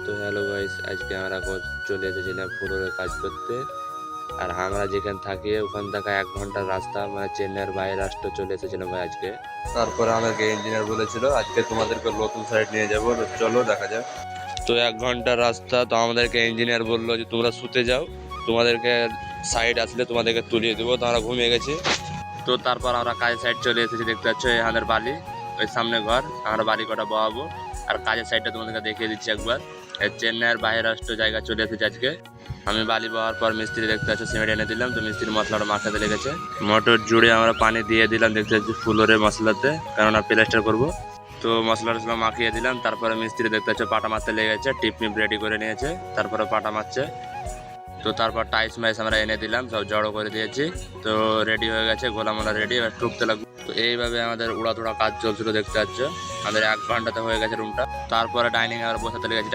তো hello guys, আজকে আমরা চলে এসেছিলাম ফ্লোরে কাজ করতে। আর আমরা যেখানে থাকি ওখান থেকে 1 ঘন্টার রাস্তা, মানে চেন্নাইয়ের বাইরে রাস্তা চলে এসেছিলাম ভাই আজকে। তারপরে আমাদেরকে ইঞ্জিনিয়ার বলেছিল আজকে তোমাদেরকে নতুন সাইড নিয়ে যাবো, চলো দেখা যাক। তো 1 ঘন্টার রাস্তা, তো আমাদেরকে ইঞ্জিনিয়ার বললো যে তোমরা শুতে যাও, তোমাদেরকে সাইড আসলে তোমাদেরকে তুলিয়ে দেবো। তো আমরা ঘুমিয়ে গেছি। তো তারপর আমরা কাজের সাইড চলে এসেছি, দেখতে পাচ্ছ আমাদের বালি, ওই সামনে ঘর, আমরা বালি কটা বহাবো। আর কাজের সাইডটা তোমাদেরকে দেখিয়ে দিচ্ছি একবার। চেন্নাইয়ের বাইরে রাষ্ট্র জায়গা চলে এসেছে আজকে। আমি বালি বহার পর মিস্ত্রি দেখতে পাচ্ছ সিমেন্ট এনে দিলাম, তো মিস্ত্রি মশলাটা মাখাতে লেগেছে। মোটর জুড়ে আমরা পানি দিয়ে দিলাম, দেখতে পাচ্ছি ফ্লোরে মশলাতে, কেননা প্লাস্টার করবো। তো মশলা মাখিয়ে দিলাম। তারপরে মিস্ত্রি দেখতে পাচ্ছ পাটা মারতে লেগেছে, টিপ মিপ রেডি করে নিয়েছে, তারপরে পাটা মারছে। তো তারপর টাইস মাইস আমরা এনে দিলাম, সব জড়ো করে দিয়েছি। তো রেডি হয়ে গেছে, গোলামোলা রেডি, এবার টুকতে লাগবে। তো এইভাবে আমাদের উড়াধুরা কাজ চলছিল, দেখতে পাচ্ছ। আমাদের 1 ঘন্টাতে হয়ে গেছে রুমটা। তারপরে ডাইনিং এ বসাতে লেগেছে।